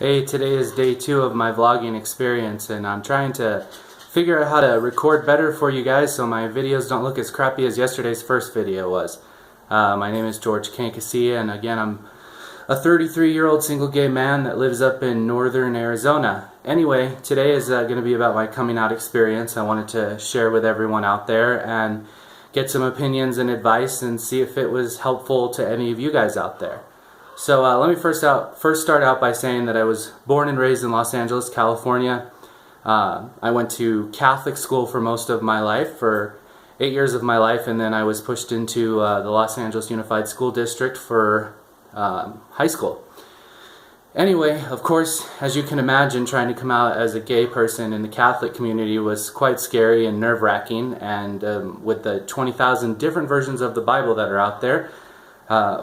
Hey, today is day 2 of my vlogging experience, and I'm trying to figure out how to record better for you guys so my videos don't look as crappy as yesterday's first video was. My name is George Kankassia, and again, I'm a 33-year-old single gay man that lives up in northern Arizona. Anyway, today is going to be about my coming out experience. I wanted to share with everyone out there and get some opinions and advice and see if it was helpful to any of you guys out there. So let me first start out by saying that I was born and raised in Los Angeles, California. I went to Catholic school for most of my life, for 8 years of my life, and then I was pushed into the Los Angeles Unified School District for high school. Anyway, of course, as you can imagine, trying to come out as a gay person in the Catholic community was quite scary and nerve-wracking, and with the 20,000 different versions of the Bible that are out there,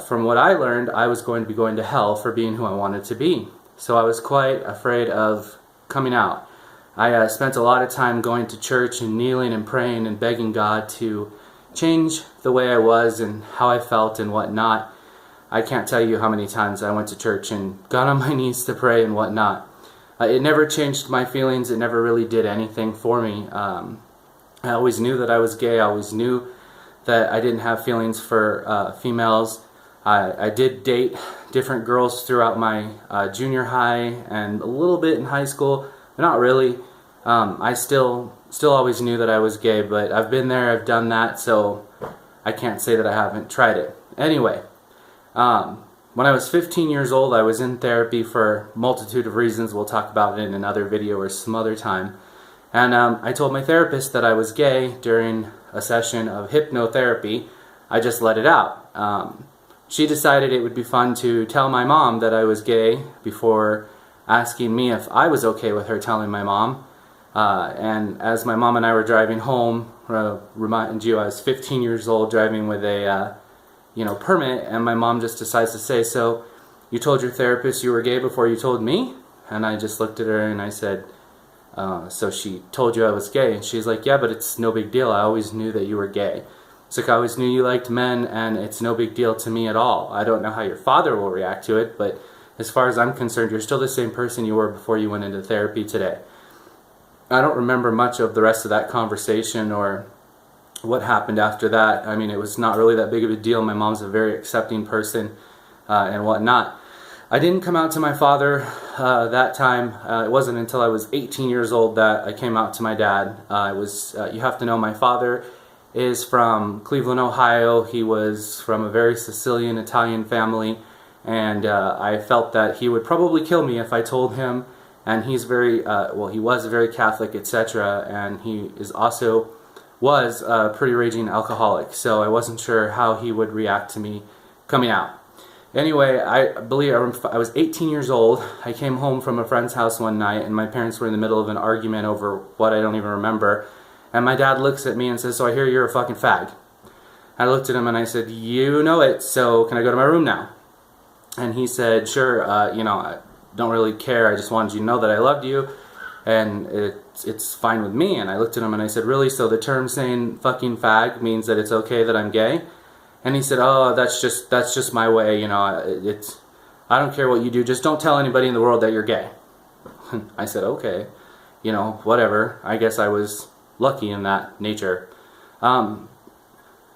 from what I learned, I was going to be going to hell for being who I wanted to be. So I was quite afraid of coming out. I spent a lot of time going to church and kneeling and praying and begging God to change the way I was and how I felt and whatnot. I can't tell you how many times I went to church and got on my knees to pray and whatnot. It never changed my feelings. It never really did anything for me. I always knew that I was gay. I always knew that I didn't have feelings for females. I did date different girls throughout my junior high and a little bit in high school, but not really. I still always knew that I was gay, but I've been there, I've done that, so I can't say that I haven't tried it. Anyway, when I was 15 years old, I was in therapy for a multitude of reasons. We'll talk about it in another video or some other time. And I told my therapist that I was gay during a session of hypnotherapy. I just let it out. She decided it would be fun to tell my mom that I was gay before asking me if I was okay with her telling my mom. And as my mom and I were driving home, remind you, I was 15 years old driving with a permit, and my mom just decides to say, "So you told your therapist you were gay before you told me?" And I just looked at her and I said, "So she told you I was gay?" And she's like, "Yeah, but it's no big deal. I always knew that you were gay. It's like I always knew you liked men, and it's no big deal to me at all. I don't know how your father will react to it, but as far as I'm concerned, you're still the same person you were before you went into therapy today." I don't remember much of the rest of that conversation or what happened after that. I mean, it was not really that big of a deal. My mom's a very accepting person and whatnot. I didn't come out to my father that time. It wasn't until I was 18 years old that I came out to my dad. You have to know, my father is from Cleveland, Ohio. He was from a very Sicilian Italian family, and I felt that he would probably kill me if I told him. And he's very, he was very Catholic, etc., and he was a pretty raging alcoholic, so I wasn't sure how he would react to me coming out. Anyway, I was 18 years old. I came home from a friend's house one night, and my parents were in the middle of an argument over what I don't even remember. And my dad looks at me and says, "So I hear you're a fucking fag." I looked at him and I said, "You know it, so can I go to my room now?" And he said, "Sure, I don't really care. I just wanted you to know that I loved you, and it's fine with me." And I looked at him and I said, "Really? So the term saying fucking fag means that it's okay that I'm gay?" And he said, "Oh, that's just my way, I don't care what you do, just don't tell anybody in the world that you're gay." I said, "Okay, whatever. I guess I was lucky in that nature."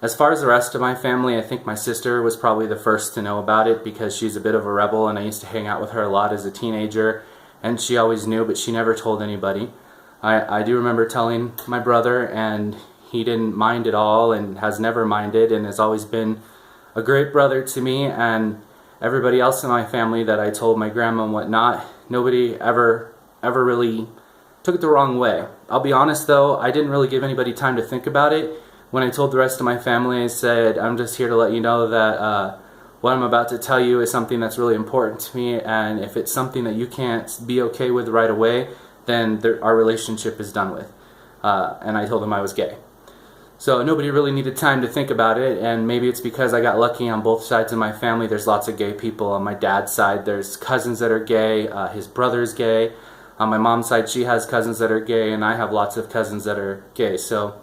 As far as the rest of my family, I think my sister was probably the first to know about it because she's a bit of a rebel, and I used to hang out with her a lot as a teenager, and she always knew, but she never told anybody. I do remember telling my brother, and he didn't mind at all and has never minded and has always been a great brother to me. And everybody else in my family that I told, my grandma and whatnot, nobody ever really took it the wrong way. I'll be honest though, I didn't really give anybody time to think about it. When I told the rest of my family, I said, "I'm just here to let you know that what I'm about to tell you is something that's really important to me, and if it's something that you can't be okay with right away, then our relationship is done with." And I told them I was gay. So nobody really needed time to think about it, and maybe it's because I got lucky on both sides of my family. There's lots of gay people. On my dad's side, there's cousins that are gay, his brother's gay. On my mom's side, she has cousins that are gay, and I have lots of cousins that are gay. So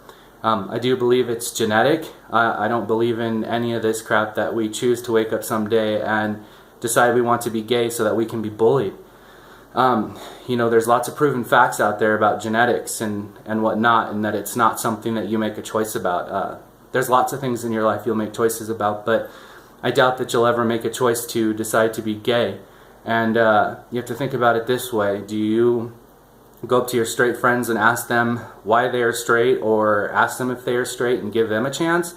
I do believe it's genetic. I don't believe in any of this crap that we choose to wake up someday and decide we want to be gay so that we can be bullied. There's lots of proven facts out there about genetics and whatnot, and that it's not something that you make a choice about. There's lots of things in your life you'll make choices about, but I doubt that you'll ever make a choice to decide to be gay. And you have to think about it this way. Do you go up to your straight friends and ask them why they are straight, or ask them if they are straight and give them a chance?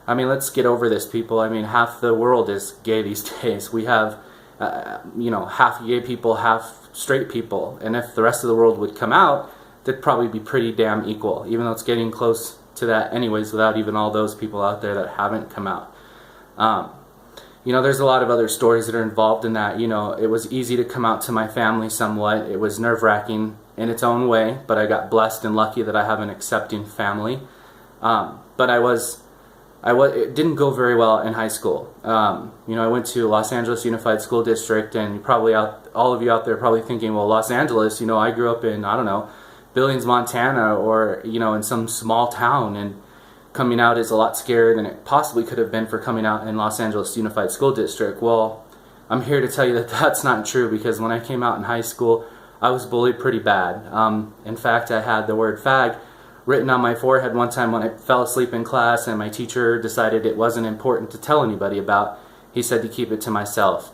I mean, let's get over this, people. I mean, half the world is gay these days. We have, half gay people, half straight people. And if the rest of the world would come out, they'd probably be pretty damn equal, even though it's getting close to that anyways, without even all those people out there that haven't come out. There's a lot of other stories that are involved in that. It was easy to come out to my family somewhat. It was nerve-wracking in its own way, but I got blessed and lucky that I have an accepting family. But it didn't go very well in high school. I went to Los Angeles Unified School District, and probably all of you out there are probably thinking, well, Los Angeles, I grew up in, Billings, Montana, or, in some small town, and coming out is a lot scarier than it possibly could have been for coming out in Los Angeles Unified School District. Well, I'm here to tell you that that's not true, because when I came out in high school, I was bullied pretty bad. In fact, I had the word fag written on my forehead one time when I fell asleep in class, and my teacher decided it wasn't important to tell anybody about. He said to keep it to myself.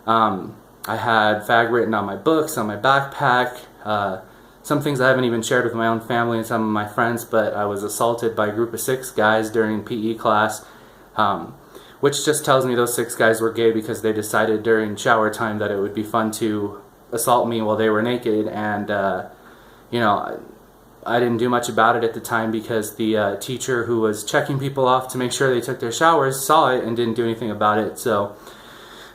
I had fag written on my books, on my backpack, some things I haven't even shared with my own family and some of my friends, but I was assaulted by a group of 6 guys during PE class, which just tells me those 6 guys were gay because they decided during shower time that it would be fun to assault me while they were naked. And I didn't do much about it at the time because the teacher who was checking people off to make sure they took their showers saw it and didn't do anything about it. So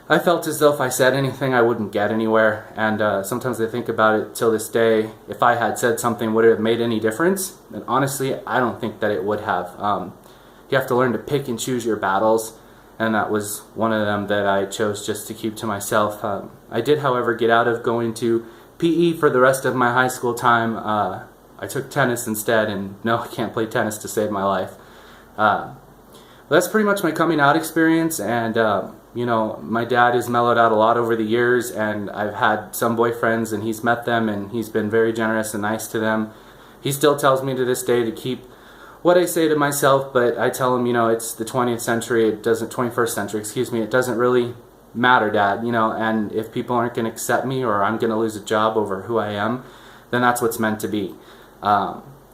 I felt as though if I said anything, I wouldn't get anywhere. And sometimes I think about it till this day. If I had said something, would it have made any difference? And honestly, I don't think that it would have. You have to learn to pick and choose your battles, and that was one of them that I chose just to keep to myself. I did, however, get out of going to PE for the rest of my high school time. I took tennis instead, and no, I can't play tennis to save my life. That's pretty much my coming out experience, and my dad has mellowed out a lot over the years, and I've had some boyfriends, and he's met them, and he's been very generous and nice to them. He still tells me to this day to keep what I say to myself, but I tell him, it's the 21st century, it doesn't really matter, Dad, and if people aren't going to accept me, or I'm going to lose a job over who I am, then that's what's meant to be.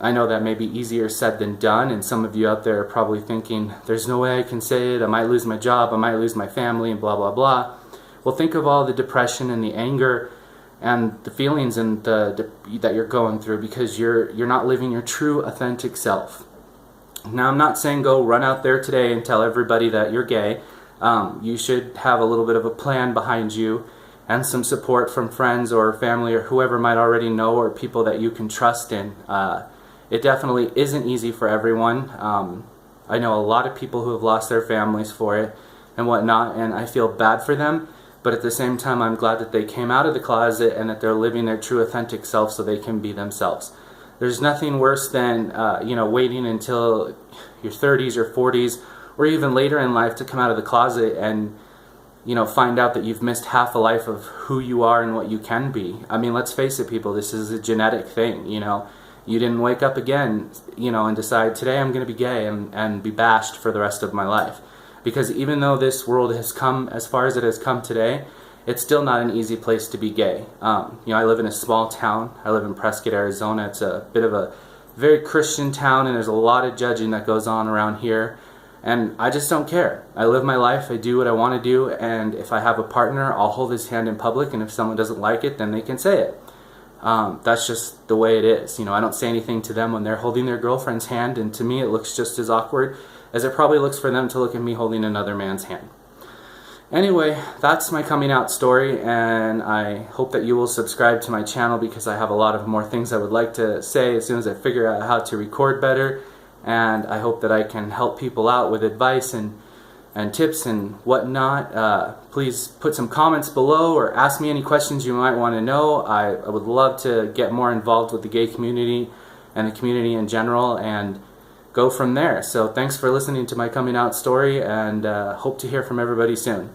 I know that may be easier said than done, and some of you out there are probably thinking, there's no way I can say it, I might lose my job, I might lose my family, and blah, blah, blah. Well, think of all the depression and the anger and the feelings and that you're going through, because you're not living your true, authentic self. Now, I'm not saying go run out there today and tell everybody that you're gay. You should have a little bit of a plan behind you, and some support from friends or family or whoever might already know, or people that you can trust in. It definitely isn't easy for everyone. I know a lot of people who have lost their families for it and whatnot, and I feel bad for them, but at the same time I'm glad that they came out of the closet and that they're living their true authentic self so they can be themselves. There's nothing worse than waiting until your 30s or 40s or even later in life to come out of the closet and find out that you've missed half a life of who you are and what you can be. I mean, let's face it, people, this is a genetic thing. You didn't wake up again, and decide today I'm going to be gay and be bashed for the rest of my life. Because even though this world has come as far as it has come today, it's still not an easy place to be gay. I live in a small town. I live in Prescott, Arizona. It's a bit of a very Christian town, and there's a lot of judging that goes on around here. And I just don't care. I live my life, I do what I want to do, and if I have a partner, I'll hold his hand in public, and if someone doesn't like it, then they can say it. That's just the way it is. I don't say anything to them when they're holding their girlfriend's hand, and to me it looks just as awkward as it probably looks for them to look at me holding another man's hand. Anyway, that's my coming out story, and I hope that you will subscribe to my channel, because I have a lot of more things I would like to say as soon as I figure out how to record better. And I hope that I can help people out with advice and tips and whatnot. Please put some comments below or ask me any questions you might want to know. I would love to get more involved with the gay community and the community in general and go from there. So thanks for listening to my coming out story, and hope to hear from everybody soon.